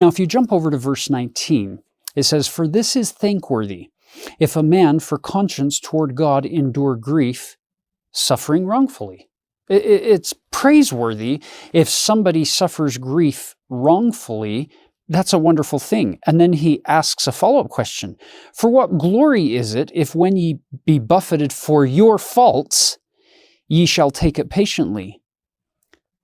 Now, if you jump over to verse 19, it says, "For this is thankworthy, if a man for conscience toward God endure grief, suffering wrongfully." It's praiseworthy if somebody suffers grief wrongfully. That's a wonderful thing. And then he asks a follow-up question. "For what glory is it if when ye be buffeted for your faults, ye shall take it patiently?"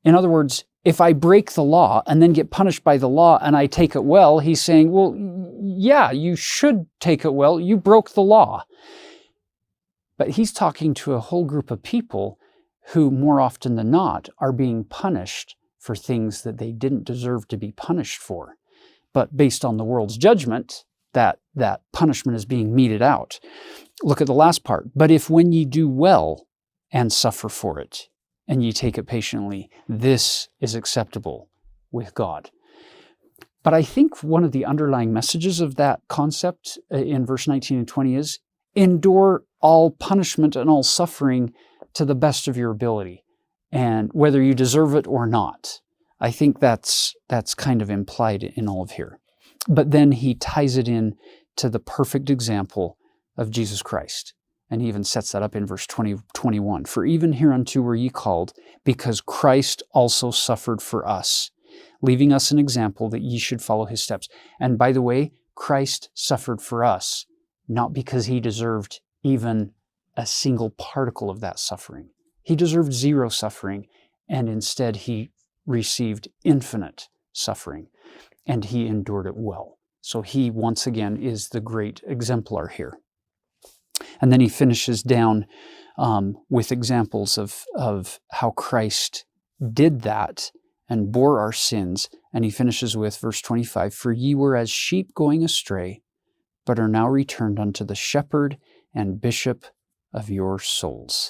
In other words, if I break the law and then get punished by the law and I take it well, he's saying, well, yeah, you should take it well. You broke the law. But he's talking to a whole group of people who more often than not are being punished for things that they didn't deserve to be punished for. But based on the world's judgment, that punishment is being meted out. Look at the last part. "But if when ye do well and suffer for it, and ye take it patiently, this is acceptable with God." But I think one of the underlying messages of that concept in verse 19 and 20 is, endure all punishment and all suffering to the best of your ability, and whether you deserve it or not. I think that's kind of implied in all of here. But then he ties it in to the perfect example of Jesus Christ. And he even sets that up in verse 21. "For even hereunto were ye called, because Christ also suffered for us, leaving us an example that ye should follow his steps." And by the way, Christ suffered for us, not because he deserved even a single particle of that suffering. He deserved zero suffering, and instead he received infinite suffering, and he endured it well. So he, once again, is the great exemplar here. And then he finishes down with examples of how Christ did that and bore our sins. And he finishes with verse 25, "For ye were as sheep going astray, but are now returned unto the shepherd and bishop of your souls."